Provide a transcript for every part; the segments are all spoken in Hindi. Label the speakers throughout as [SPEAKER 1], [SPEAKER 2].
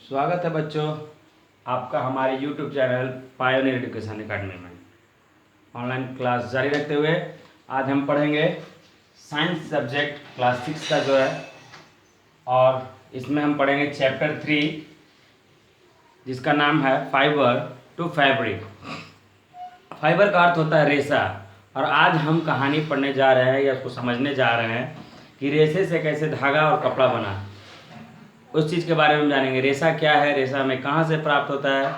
[SPEAKER 1] स्वागत है बच्चों आपका हमारे YouTube channel pioneer education academy में। ऑनलाइन क्लास जारी रखते हुए आज हम पढ़ेंगे साइंस सब्जेक्ट क्लास 6 का जो है, और इसमें हम पढ़ेंगे चैप्टर 3 जिसका नाम है फाइबर टू फैब्रिक। फाइबर का अर्थ होता है रेशा, और आज हम कहानी पढ़ने जा रहे हैं या उसको समझने जा रहे हैं कि रेशे से कैसे धागा और कपड़ा बना, उस चीज़ के बारे में जानेंगे। रेशा क्या है, रेशा हमें कहाँ से प्राप्त होता है,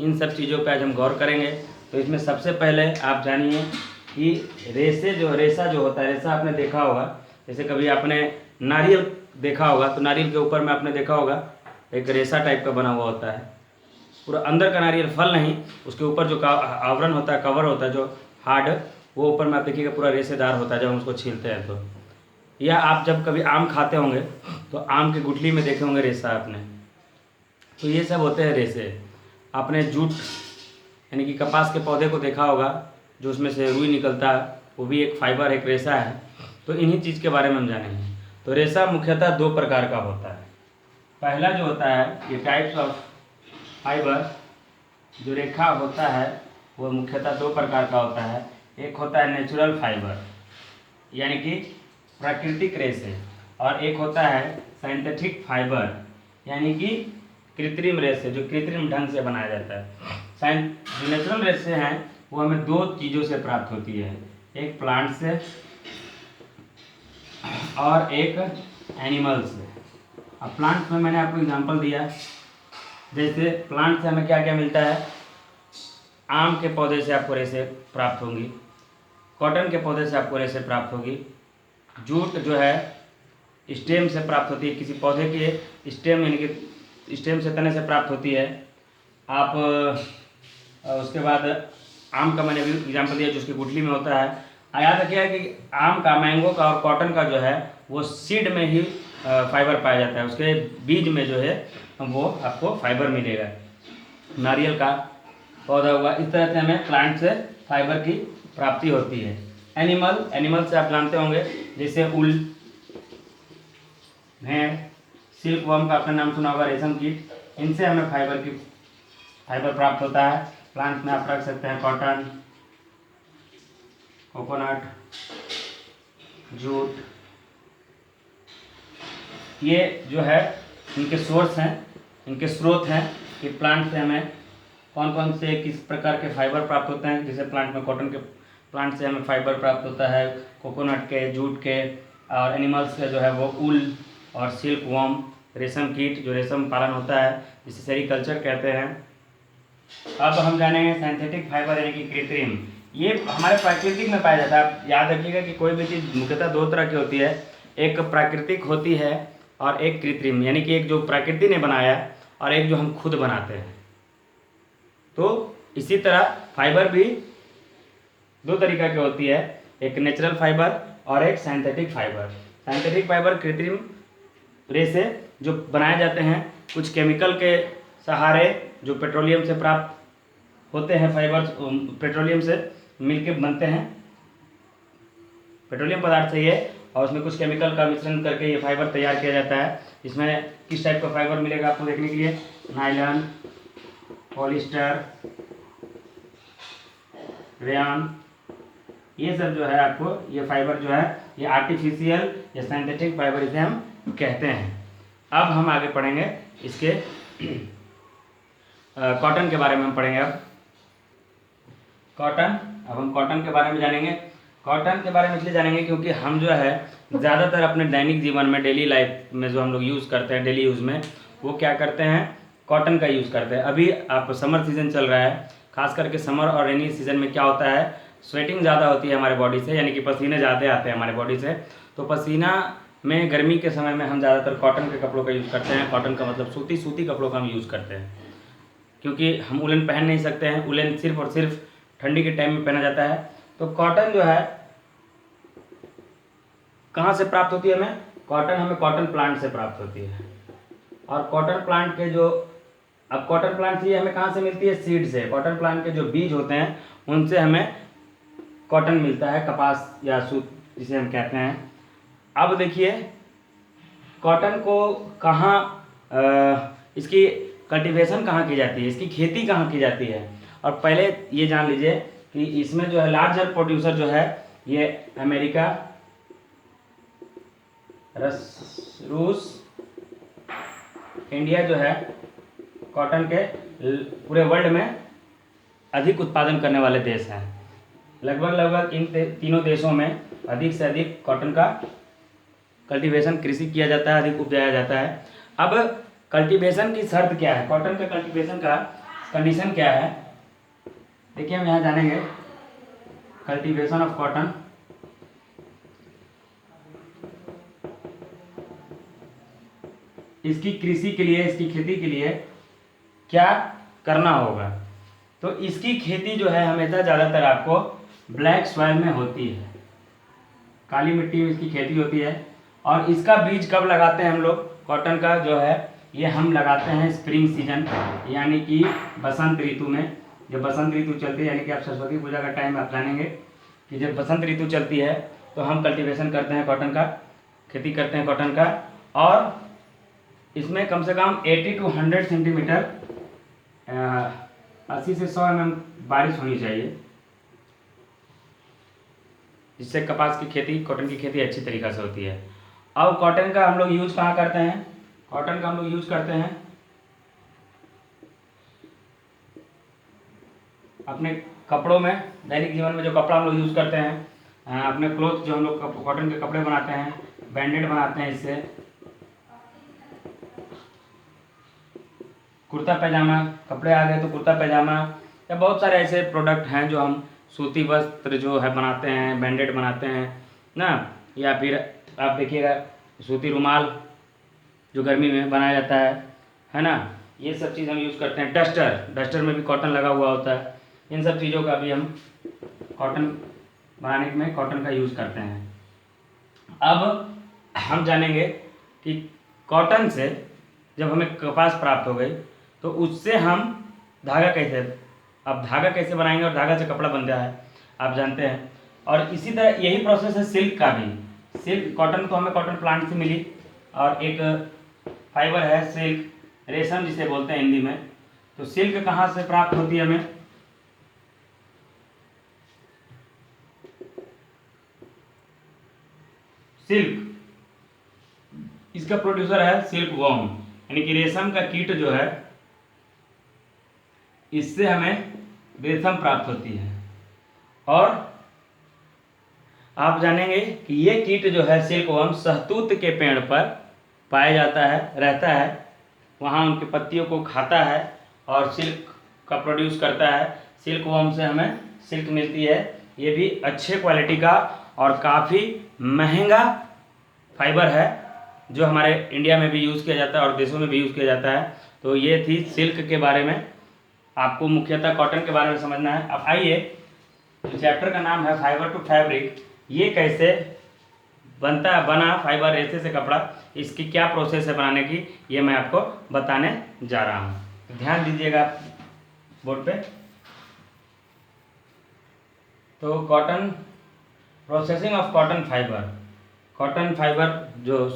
[SPEAKER 1] इन सब चीज़ों पर आज हम गौर करेंगे। तो इसमें सबसे पहले आप जानिए कि रेशा जो होता है, रेशा आपने देखा होगा, जैसे कभी आपने नारियल देखा होगा तो नारियल के ऊपर में आपने देखा होगा एक रेशा टाइप का बना हुआ होता है। पूरा अंदर का नारियल फल नहीं, उसके ऊपर जो आवरण होता है, कवर होता है जो हार्ड, वो ऊपर में आप देखिएगा पूरा रेशेदार होता है जब हम उसको छीलते हैं तो। या आप जब कभी आम खाते होंगे तो आम के गुठली में देखे होंगे रेशा आपने, तो ये सब होते हैं रेशे। आपने जूट यानी कि कपास के पौधे को देखा होगा, जो उसमें से रुई निकलता है, वो भी एक फाइबर, एक रेशा है। तो इन्हीं चीज़ के बारे में हम जानेंगे। तो रेशा मुख्यतः दो प्रकार का होता है। पहला जो होता है, ये टाइप्स ऑफ फाइबर जो रेखा होता है वो मुख्यतः दो प्रकार का होता है। एक होता है नेचुरल फाइबर यानी कि प्राकृतिक रेशे, और एक होता है सिंथेटिक फाइबर यानी कि कृत्रिम रेशे, जो कृत्रिम ढंग से बनाया जाता है। जो नेचुरल रेशे हैं वो हमें दो चीज़ों से प्राप्त होती है, एक प्लांट से और एक एनिमल से। अब प्लांट में मैंने आपको एग्जांपल दिया, जैसे प्लांट से हमें क्या क्या मिलता है। आम के पौधे से आपको रेशे प्राप्त होंगी, कॉटन के पौधे से आपको रेशे प्राप्त होगी, जूट जो है स्टेम से प्राप्त होती है, किसी पौधे के स्टेम यानी कि स्टेम से, तने से प्राप्त होती है। आप उसके बाद आम का मैंने भी एग्जांपल दिया जो उसकी गुठली में होता है। याद रखिएगा कि आम का, मैंगो का और कॉटन का जो है वो सीड में ही फाइबर पाया जाता है, उसके बीज में जो है वो आपको फाइबर मिलेगा। नारियल का पौधा हुआ, इस तरह से हमें प्लांट से फाइबर की प्राप्ति होती है। एनिमल से आप जानते होंगे, जैसे उल, भेड़, सिल्क वर्म का आपने नाम सुना होगा, रेशम कीट, इनसे हमें फाइबर प्राप्त होता है। प्लांट में आप रख सकते हैं कॉटन, कोकोनट, जूट, ये जो है इनके सोर्स हैं, इनके स्रोत हैं कि प्लांट से हमें कौन कौन से किस प्रकार के फाइबर प्राप्त होते हैं। जैसे प्लांट में कॉटन के प्लांट से हमें फाइबर प्राप्त होता है, कोकोनट के, जूट के, और एनिमल्स के जो है वो उल और सिल्क वर्म, रेशम कीट जो रेशम पालन होता है, जिसे सेरीकल्चर कहते हैं। अब हम जानेंगे सिंथेटिक फाइबर यानी कि कृत्रिम। ये हमारे प्राकृतिक में पाया जाता है। आप याद रखिएगा कि कोई भी चीज़ मुख्यतः दो तरह की होती है, एक प्राकृतिक होती है और एक कृत्रिम, यानी कि एक जो प्रकृति ने बनाया और एक जो हम खुद बनाते हैं। तो इसी तरह फाइबर भी दो तरीक़ा की होती है, एक नेचुरल फाइबर और एक सिंथेटिक फाइबर। सिंथेटिक फाइबर कृत्रिम रेशे जो बनाए जाते हैं कुछ केमिकल के सहारे, जो पेट्रोलियम से प्राप्त होते हैं फाइबर, पेट्रोलियम से मिलके बनते हैं, पेट्रोलियम पदार्थ से ये, और उसमें कुछ केमिकल का मिश्रण करके ये फाइबर तैयार किया जाता है। इसमें किस टाइप का फाइबर मिलेगा आपको देखने के लिए, नायलॉन, पॉलिस्टर, रेयन, ये सब जो है आपको, ये फाइबर जो है ये आर्टिफिशियल या सिंथेटिक फाइबर इसे हम कहते हैं। अब हम आगे पढ़ेंगे इसके कॉटन के बारे में हम पढ़ेंगे। अब हम कॉटन के बारे में जानेंगे। कॉटन के बारे में इसलिए जानेंगे क्योंकि हम जो है ज़्यादातर अपने दैनिक जीवन में, डेली लाइफ में जो हम लोग यूज़ करते हैं, डेली यूज़ में, वो क्या करते हैं, कॉटन का यूज़ करते हैं। अभी आप समर सीज़न चल रहा है, खास करके समर और रेनी सीज़न में क्या होता है, स्वेटिंग ज़्यादा होती है हमारे बॉडी से, यानी कि पसीने ज़्यादा आते हैं हमारे बॉडी से। तो पसीना में गर्मी के समय में हम ज़्यादातर कॉटन के कपड़ों का यूज़ करते हैं। कॉटन का मतलब सूती कपड़ों का हम यूज़ करते हैं, क्योंकि हम उलन पहन नहीं सकते हैं। उलन सिर्फ और सिर्फ ठंडी के टाइम में पहना जाता है। तो कॉटन जो है कहाँ से प्राप्त होती है हमें, हमें कॉटन प्लांट से प्राप्त होती है। और कॉटन प्लांट के जो, अब कॉटन प्लांट से हमें कहाँ से मिलती है, सीड से। कॉटन प्लांट के जो बीज होते हैं उनसे हमें कॉटन मिलता है, कपास या सूत जिसे हम कहते हैं। अब देखिए कॉटन को कहाँ इसकी कल्टीवेशन कहाँ की जाती है, इसकी खेती कहाँ की जाती है। और पहले ये जान लीजिए कि इसमें जो है लार्जर प्रोड्यूसर जो है ये अमेरिका, रूस, इंडिया जो है कॉटन के पूरे वर्ल्ड में अधिक उत्पादन करने वाले देश हैं। लगभग इन तीनों देशों में अधिक से अधिक कॉटन का कल्टीवेशन कृषि किया जाता है, अधिक उपजाया जाता है। अब कल्टीवेशन की शर्त क्या है, कॉटन के कल्टीवेशन का कंडीशन क्या है, देखिए हम यहाँ जानेंगे। कल्टीवेशन ऑफ कॉटन, इसकी कृषि के लिए, इसकी खेती के लिए क्या करना होगा। तो इसकी खेती जो है हमेशा ज़्यादातर आपको ब्लैक सॉइल में होती है, काली मिट्टी में इसकी खेती होती है। और इसका बीज कब लगाते हैं हम लोग, कॉटन का जो है ये हम लगाते हैं स्प्रिंग सीजन, यानी कि बसंत ऋतु में। जब बसंत ऋतु चलती है, यानी कि आप सरस्वती पूजा का टाइम आप जानेंगे कि जब बसंत ऋतु चलती है तो हम कल्टीवेशन करते हैं कॉटन का, खेती करते हैं कॉटन का। और इसमें कम से कम 80 to 100 सेंटीमीटर 80 से 100 mm बारिश होनी चाहिए, जिससे कपास की खेती, कॉटन की खेती अच्छी तरीक़ा से होती है। अब कॉटन का हम लोग यूज़ कहाँ करते हैं, कॉटन का हम लोग यूज़ करते हैं अपने कपड़ों में, दैनिक जीवन में जो कपड़ा हम लोग यूज़ करते हैं, अपने क्लोथ जो हम लोग कॉटन के कपड़े बनाते हैं, बैंडेड बनाते हैं इससे, कुर्ता पैजामा, कपड़े आ गए तो कुर्ता पैजामा, या बहुत सारे ऐसे प्रोडक्ट हैं जो हम सूती वस्त्र जो है बनाते हैं, बैंडेड बनाते हैं ना। या फिर आप देखिएगा सूती रुमाल जो गर्मी में बनाया जाता है ना, ये सब चीज़ हम यूज़ करते हैं। डस्टर में भी कॉटन लगा हुआ होता है। इन सब चीज़ों का भी हम कॉटन बनाने में कॉटन का यूज़ करते हैं। अब हम जानेंगे कि कॉटन से जब हमें कपास प्राप्त हो गई तो उससे हम धागा कैसे, अब धागा कैसे बनाएंगे और धागा से कपड़ा बनता है आप जानते हैं। और इसी तरह यही प्रोसेस है सिल्क का भी। सिल्क, कॉटन तो हमें कॉटन प्लांट से मिली, और एक फाइबर है सिल्क, रेशम जिसे बोलते हैं हिंदी में। तो सिल्क कहाँ से प्राप्त होती है हमें, सिल्क, इसका प्रोड्यूसर है सिल्क वॉर्म, यानी कि रेशम का कीट जो है, इससे हमें रेशम प्राप्त होती है। और आप जानेंगे कि ये कीट जो है सिल्क वर्म शहतूत के पेड़ पर पाया जाता है, रहता है, वहाँ उनकी पत्तियों को खाता है और सिल्क का प्रोड्यूस करता है। सिल्क वर्म से हमें सिल्क मिलती है। ये भी अच्छे क्वालिटी का और काफ़ी महंगा फाइबर है, जो हमारे इंडिया में भी यूज़ किया जाता है और देशों में भी यूज़ किया जाता है। तो ये थी सिल्क के बारे में, आपको मुख्यतः कॉटन के बारे में समझना है। अब आइए, चैप्टर का नाम है फाइबर टू फैब्रिक। ये कैसे बना फाइबर रेशे से कपड़ा, इसकी क्या प्रोसेस है बनाने की, ये मैं आपको बताने जा रहा हूँ। तो ध्यान दीजिएगा बोर्ड पे। तो cotton, processing of cotton fibre, cotton fibre जो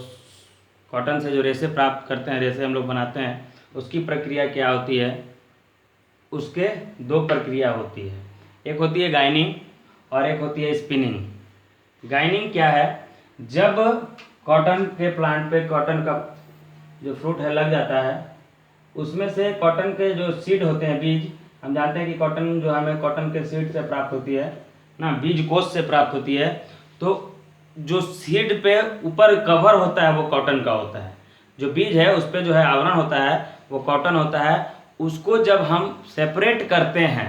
[SPEAKER 1] कॉटन से जो रेशे प्राप्त करते हैं, रेशे हम लोग बनाते हैं, उसकी प्रक्रिया क्या होती है। उसके दो प्रक्रिया होती है, एक होती है गाइनिंग और एक होती है स्पिनिंग। गाइनिंग क्या है, जब कॉटन के प्लांट पे कॉटन का जो फ्रूट है लग जाता है, उसमें से कॉटन के जो सीड होते हैं, बीज, हम जानते हैं कि कॉटन जो हमें कॉटन के सीड से प्राप्त होती है ना, बीज कोष से प्राप्त होती है। तो जो सीड पे ऊपर कवर होता है वो कॉटन का होता है, जो बीज है उस पर जो है आवरण होता है वो कॉटन होता है। उसको जब हम सेपरेट करते हैं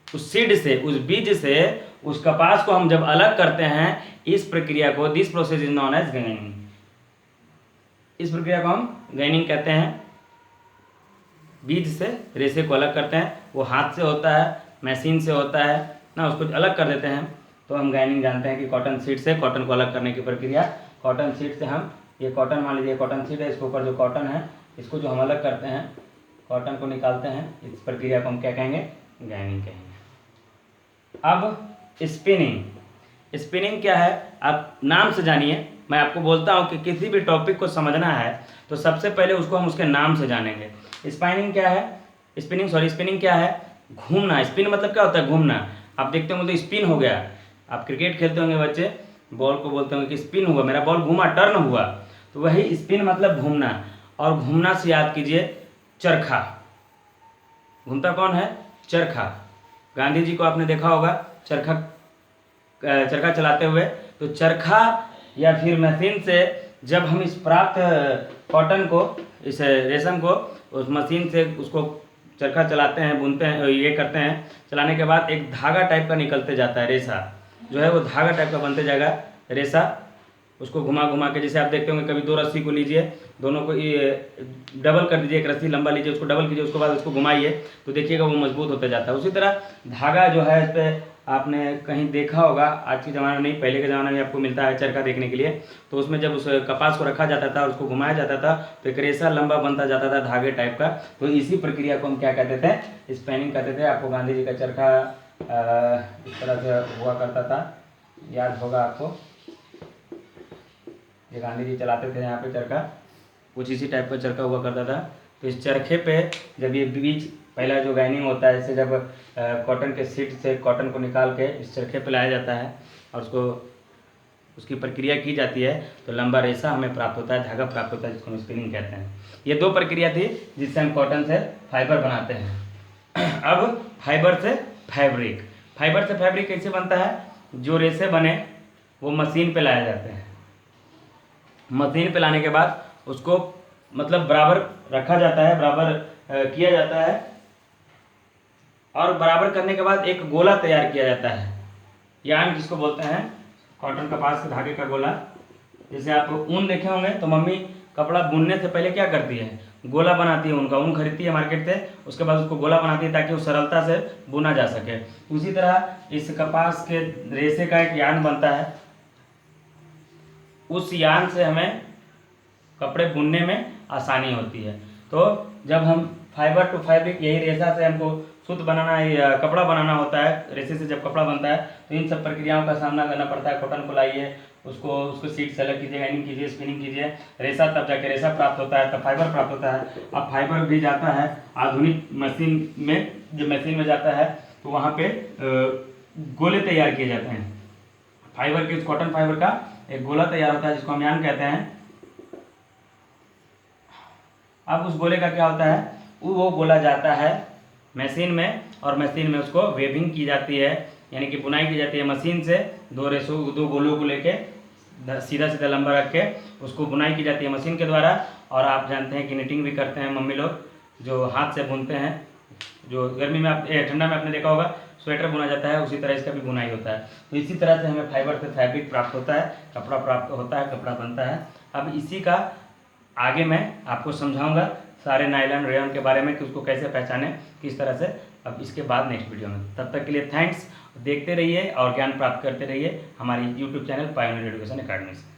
[SPEAKER 1] उस सीड से, उस बीज से, उस कपास को हम जब अलग करते हैं, इस प्रक्रिया को, this process is non age gaining, इस प्रक्रिया को हम गाइनिंग कहते हैं। बीज से रेशे को अलग करते हैं, वो हाथ से होता है, मशीन से होता है ना, उसको अलग कर देते हैं, तो हम गाइनिंग जानते हैं कि कॉटन सीड से कॉटन को अलग करने की प्रक्रिया। कॉटन सीड से हम, ये कॉटन मान लीजिए कॉटन सीड है, इसके ऊपर जो कॉटन है इसको जो हम अलग करते हैं, कॉटन को निकालते हैं, इस प्रक्रिया को हम क्या कहेंगे, गाइनिंग कहेंगे। अब स्पिनिंग, स्पिनिंग क्या है आप नाम से जानिए, मैं आपको बोलता हूँ कि किसी भी टॉपिक को समझना है तो सबसे पहले उसको हम उसके नाम से जानेंगे। स्पिनिंग क्या है, स्पिनिंग क्या है, घूमना। स्पिन मतलब क्या होता है, घूमना। आप देखते होंगे तो स्पिन हो गया, आप क्रिकेट खेलते होंगे बच्चे, बॉल को बोलते होंगे कि स्पिन हुआ, मेरा बॉल घूमा, टर्न हुआ, तो वही स्पिन मतलब घूमना। और घूमना से याद कीजिए चरखा। घूमता कौन है, चरखा। गांधी जी को आपने देखा होगा चरखा चलाते हुए। तो चरखा या फिर मशीन से जब हम इस प्राप्त कॉटन को, इस रेशम को उस मशीन से उसको चरखा चलाते हैं, बुनते हैं, ये करते हैं, चलाने के बाद एक धागा टाइप का निकलते जाता है, रेशा जो है वो धागा टाइप का बनते जाएगा रेशा। उसको घुमा घुमा के, जैसे आप देखते होंगे कभी 2 रस्सी को लीजिए, दोनों को ये डबल कर दीजिए, एक रस्सी लंबा लीजिए, उसको डबल कीजिए, उसके बाद उसको घुमाइए तो देखिएगा वो मजबूत होता जाता है। उसी तरह धागा जो है इस पर आपने कहीं देखा होगा, आज के ज़माने में नहीं, पहले के ज़माने में आपको मिलता है चरखा देखने के लिए। तो उसमें जब उस कपास को रखा जाता था और उसको घुमाया जाता था तो एक रेशा लंबा बनता जाता था धागे टाइप का। तो इसी प्रक्रिया को हम क्या कहते थे, स्पिनिंग कहते थे। आपको गांधी जी का चरखा इस तरह से हुआ करता था, याद होगा आपको, ये गांधी जी चलाते थे यहाँ पे चरखा, कुछ इसी टाइप का चरखा हुआ करता था। तो इस चरखे पे जब ये बीच पहला जो गाइनिंग होता है, इसे जब कॉटन के सीट से कॉटन को निकाल के इस चरखे पे लाया जाता है और उसको उसकी प्रक्रिया की जाती है तो लंबा रेशा हमें प्राप्त होता है, धागा प्राप्त होता है, जिसको हम स्पिनिंग कहते हैं। ये 2 प्रक्रिया थी जिससे हम कॉटन से फाइबर बनाते हैं। अब फाइबर से फैब्रिक। फाइबर से फैब्रिक कैसे बनता है, जो रेशे बने वो मशीन पे लाए जाते हैं। मशीन पे लाने के बाद उसको मतलब बराबर रखा जाता है, बराबर किया जाता है, और बराबर करने के बाद एक गोला तैयार किया जाता है, यार्न जिसको बोलते हैं, कॉटन कपास के धागे का गोला। जैसे आप ऊन देखे होंगे तो मम्मी कपड़ा बुनने से पहले क्या करती है, गोला बनाती है, उनका ऊन खरीदती है मार्केट से, उसके बाद उसको गोला बनाती है ताकि वो सरलता से बुना जा सके। उसी तरह इस कपास के रेशे का एक यार्न बनता है, उस यार्न से हमें कपड़े बुनने में आसानी होती है। तो जब हम फाइबर टू फैब्रिक, यही रेशा से हमको सूत बनाना या कपड़ा बनाना होता है, रेशे से जब कपड़ा बनता है तो इन सब प्रक्रियाओं का सामना करना पड़ता है। कॉटन को लाइए, उसको सीट से अलग कीजिए, गाइनिंग कीजिए, स्पिनिंग कीजिए, रेशा, तब जाके रेशा प्राप्त होता है, तब फाइबर प्राप्त होता है। अब फाइबर भी जाता है आधुनिक मशीन में, जब मशीन में जाता है तो वहाँ पे गोले तैयार किए जाते हैं फाइबर के, कॉटन फाइबर का एक गोला तैयार होता है जिसको हम यार्न कहते हैं। अब उस गोले का क्या होता है, वो गोला जाता है मशीन में, और मशीन में उसको वेविंग की जाती है, यानी कि बुनाई की जाती है। मशीन से 2 गोलों को लेके सीधा सीधा लंबा रख के उसको बुनाई की जाती है मशीन के द्वारा। और आप जानते हैं कि निटिंग भी करते हैं मम्मी लोग, जो हाथ से बुनते हैं, जो गर्मी में आप ठंडा में आपने देखा होगा स्वेटर बुना जाता है, उसी तरह इसका भी बुनाई होता है। तो इसी तरह से हमें फाइबर से फैब्रिक प्राप्त होता है, कपड़ा प्राप्त होता है, कपड़ा बनता है। अब इसी का आगे मैं आपको समझाऊंगा सारे नायलॉन रेयॉन के बारे में कि उसको कैसे पहचानें, किस तरह से, अब इसके बाद नेक्स्ट वीडियो में। तब तक के लिए थैंक्स, देखते रहिए और ज्ञान प्राप्त करते रहिए हमारी YouTube channel pioneer education academy से।